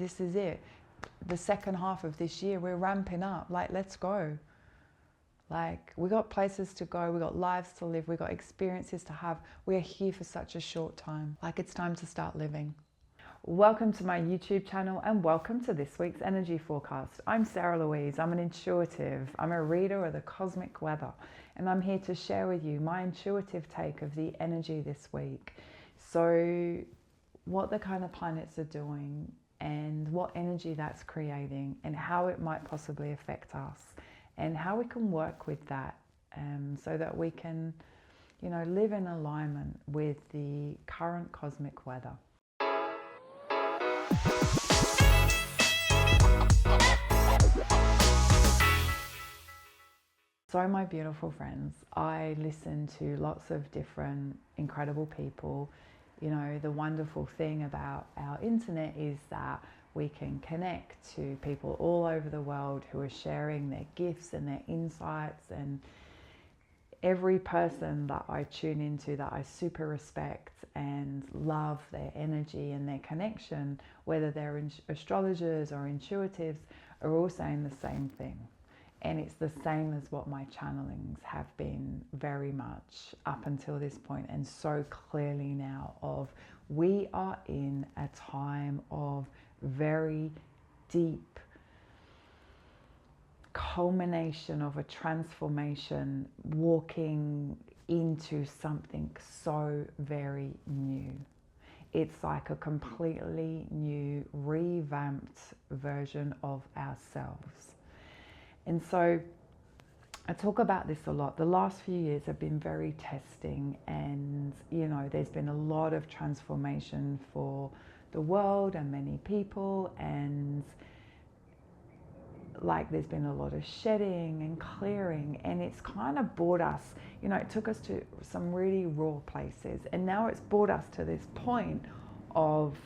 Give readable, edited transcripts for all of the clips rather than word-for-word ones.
This is it. The second half of this year, we're ramping up. Like, let's go. Like, we got places to go, we got lives to live, we got experiences to have. We're here for such a short time. Like, it's time to start living. Welcome to my YouTube channel and welcome to this week's energy forecast. I'm Sarah Louise. I'm an intuitive. I'm a reader of the cosmic weather, and I'm here to share with you my intuitive take of the energy this week. So what the kind of planets are doing and what energy that's creating and how it might possibly affect us and how we can work with that so that we can, live in alignment with the current cosmic weather. So my beautiful friends, I listen to lots of different incredible people. The wonderful thing about our internet is that we can connect to people all over the world who are sharing their gifts and their insights, and every person that I tune into that I super respect and love their energy and their connection, whether they're astrologers or intuitives, are all saying the same thing. And it's the same as what my channelings have been very much up until this point, and so clearly now, of we are in a time of very deep culmination of a transformation, walking into something so very new. It's like a completely new, revamped version of ourselves. And so I talk about this a lot. The last few years have been very testing, and there's been a lot of transformation for the world and many people, and there's been a lot of shedding and clearing, and it's kind of brought us, it took us to some really raw places, and now it's brought us to this point of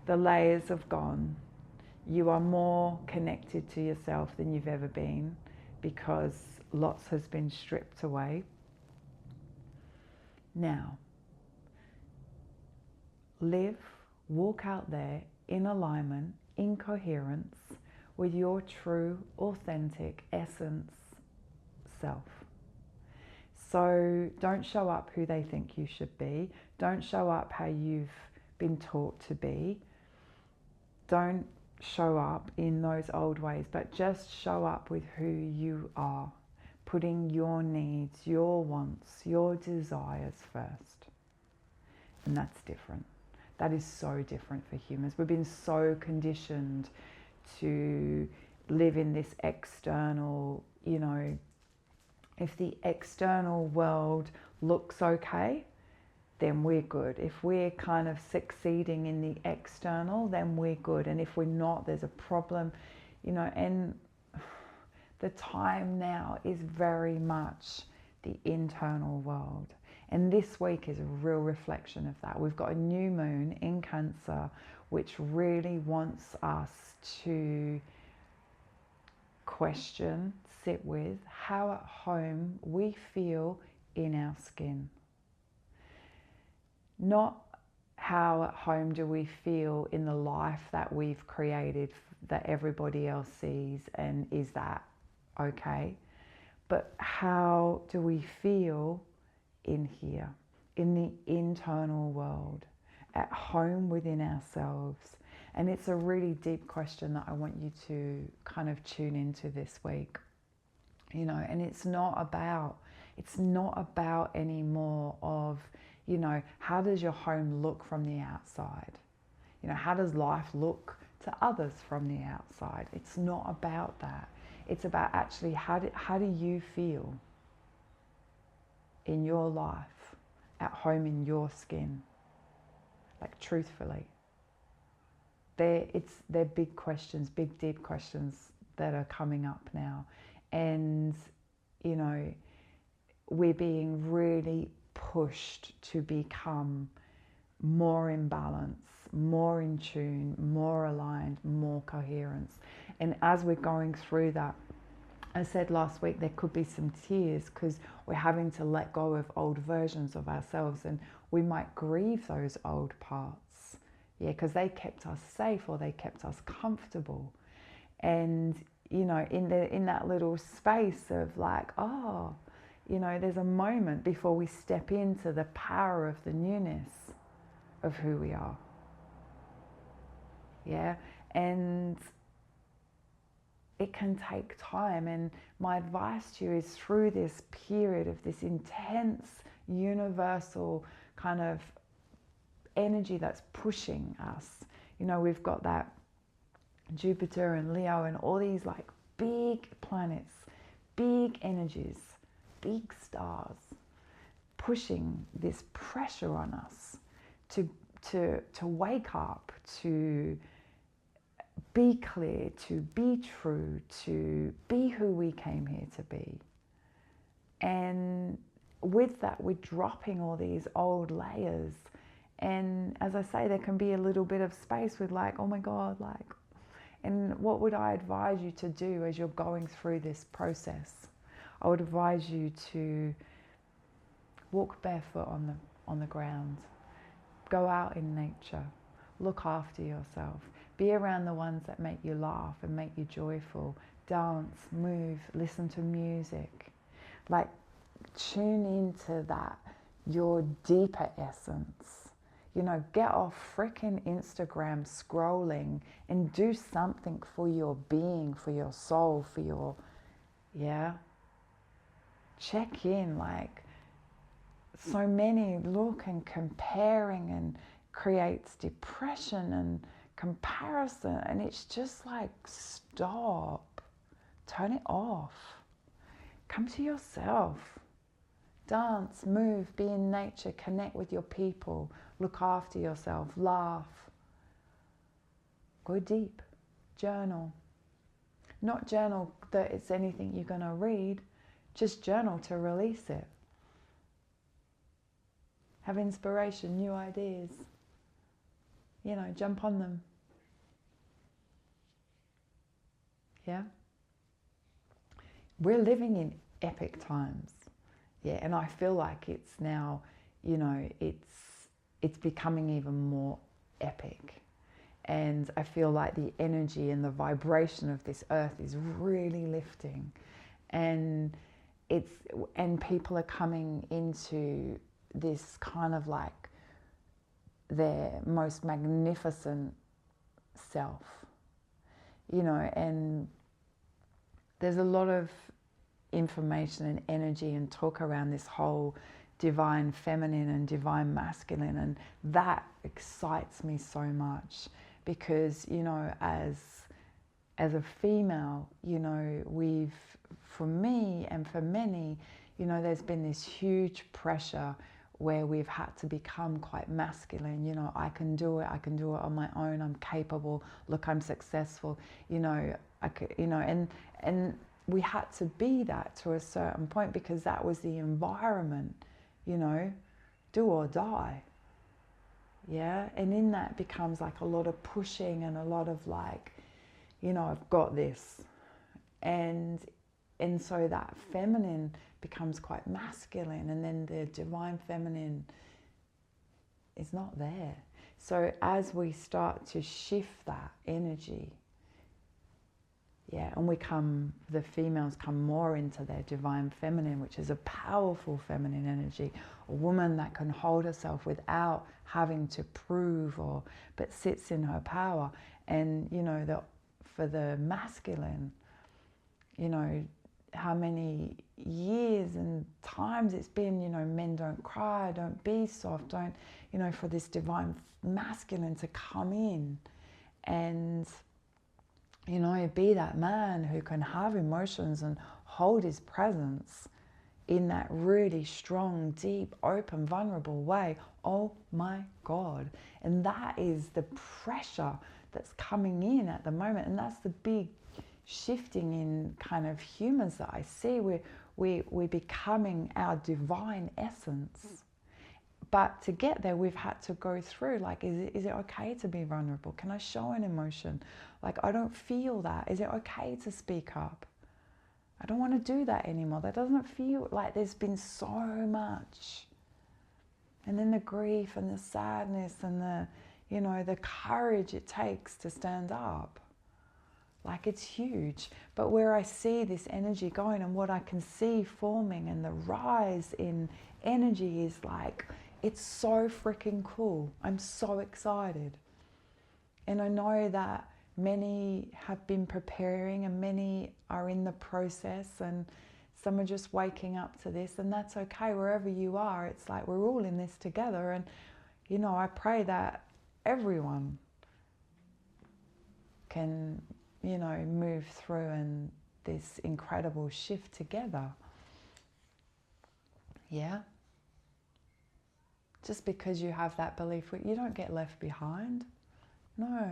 the layers have gone. You are more connected to yourself than you've ever been because lots has been stripped away. Now, live, walk out there in alignment, in coherence with your true, authentic essence self. So don't show up who they think you should be. Don't show up how you've been taught to be. Don't show up in those old ways, but just show up with who you are, putting your needs, your wants, your desires first. And that's different. That is so different for humans. We've been so conditioned to live in this external, if the external world looks okay, then we're good. If we're kind of succeeding in the external, then we're good. And if we're not, there's a problem, and the time now is very much the internal world. And this week is a real reflection of that. We've got a new moon in Cancer, which really wants us to question, sit with how at home we feel in our skin. Not how at home do we feel in the life that we've created that everybody else sees, and is that okay? But how do we feel in here, in the internal world, at home within ourselves? And it's a really deep question that I want you to kind of tune into this week. And it's not about anymore of, how does your home look from the outside? How does life look to others from the outside? It's not about that. It's about actually how do you feel in your life, at home in your skin? Like, truthfully. They're big questions, big deep questions that are coming up now. And, we're being really pushed to become more in balance, more in tune, more aligned, more coherence. And as we're going through that, I said last week there could be some tears because we're having to let go of old versions of ourselves, and we might grieve those old parts, Yeah, because they kept us safe, or they kept us comfortable. And, you know, in that little space of like, oh, you know, there's a moment before we step into the power of the newness of who we are. Yeah. And it can take time. And my advice to you is, through this period of this intense, universal kind of energy that's pushing us, you know, we've got that Jupiter and Leo and all these like big planets, big energies, big stars, pushing this pressure on us to wake up, to be clear, to be true, to be who we came here to be. And with that, we're dropping all these old layers. And as I say, there can be a little bit of space with like, oh my God, like, and what would I advise you to do as you're going through this process? I would advise you to walk barefoot on the ground, go out in nature, look after yourself, be around the ones that make you laugh and make you joyful, dance, move, listen to music, like tune into that, your deeper essence. You know, get off freaking Instagram scrolling and do something for your being, for your soul, for your, yeah. Check in, like, so many look and comparing and creates depression and comparison, and it's just like, stop, turn it off, come to yourself, dance, move, be in nature, connect with your people, look after yourself, laugh, go deep, journal. Not journal that it's anything you're going to read, just journal to release it. Have inspiration, new ideas, you know, jump on them. Yeah? We're living in epic times. Yeah, and I feel like it's now, you know, it's becoming even more epic. And I feel like the energy and the vibration of this earth is really lifting. And people are coming into this kind of like their most magnificent self, you know, and there's a lot of information and energy and talk around this whole divine feminine and divine masculine, and that excites me so much because, you know, as a female, you know, for me and for many, you know, there's been this huge pressure where we've had to become quite masculine. You know, I can do it on my own, I'm capable, look, I'm successful, you know, and we had to be that to a certain point because that was the environment, you know, do or die. Yeah, and in that becomes like a lot of pushing and a lot of like, you know, I've got this. And so that feminine becomes quite masculine, and then the divine feminine is not there. So as we start to shift that energy, yeah, and the females come more into their divine feminine, which is a powerful feminine energy, a woman that can hold herself without having to prove but sits in her power. And, you know, for the masculine, you know, how many years and times it's been, you know, men don't cry, don't be soft, don't, you know, for this divine masculine to come in and, you know, be that man who can have emotions and hold his presence in that really strong, deep, open, vulnerable way. Oh my God. And that is the pressure that's coming in at the moment. And that's the big shifting in kind of humans that I see. We're becoming our divine essence. But to get there, we've had to go through, like, is it okay to be vulnerable? Can I show an emotion? Like, I don't feel that. Is it okay to speak up? I don't want to do that anymore. That doesn't feel like, there's been so much. And then the grief and the sadness and the, you know, the courage it takes to stand up. Like, it's huge. But where I see this energy going and what I can see forming and the rise in energy is like, it's so freaking cool. I'm so excited. And I know that many have been preparing and many are in the process, and some are just waking up to this, and that's okay. Wherever you are, it's like we're all in this together. And, you know, I pray that everyone can, you know, move through and this incredible shift together. Yeah? Just because you have that belief, you don't get left behind. No.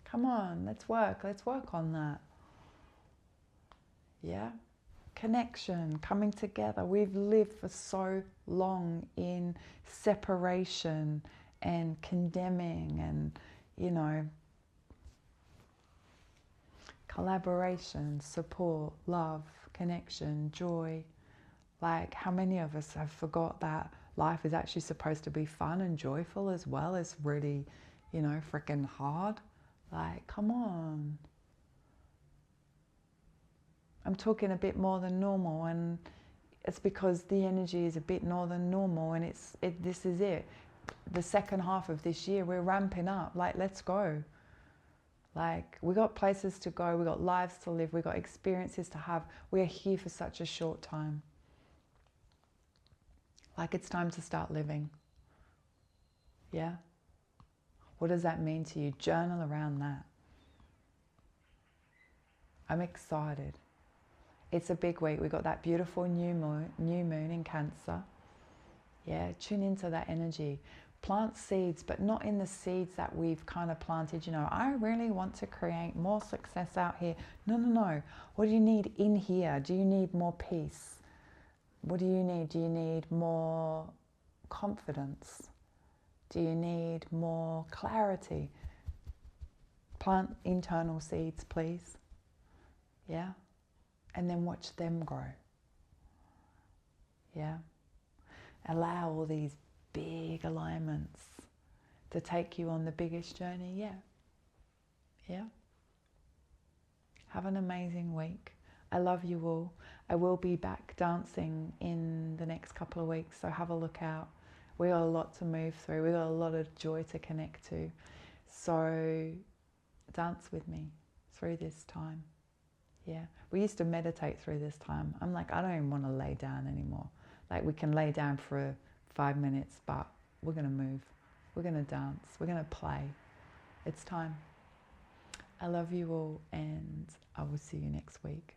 Come on, let's work on that. Yeah? Connection, coming together. We've lived for so long in separation and condemning and, you know, collaboration, support, love, connection, joy. Like, how many of us have forgot that life is actually supposed to be fun and joyful as well as really, you know, freaking hard? Like, come on. I'm talking a bit more than normal, and it's because the energy is a bit more than normal, and this is it. The second half of this year, we're ramping up. Like, let's go. Like, we got places to go, we got lives to live, we got experiences to have. We are here for such a short time. Like, it's time to start living. Yeah? What does that mean to you? Journal around that. I'm excited. It's a big week. We got that beautiful new moon in Cancer. Yeah, tune into that energy. Plant seeds, but not in the seeds that we've kind of planted. You know, I really want to create more success out here. No, no, no. What do you need in here? Do you need more peace? What do you need? Do you need more confidence? Do you need more clarity? Plant internal seeds, please. Yeah? And then watch them grow. Yeah? Allow all these big alignments to take you on the biggest journey yet. Yeah? Have an amazing week. I love you all. I will be back dancing in the next couple of weeks, so have a look out. We got a lot to move through. We got a lot of joy to connect to. So dance with me through this time. Yeah. We used to meditate through this time. I'm like, I don't even want to lay down anymore. Like, we can lay down for 5 minutes, but we're going to move. We're going to dance. We're going to play. It's time. I love you all, and I will see you next week.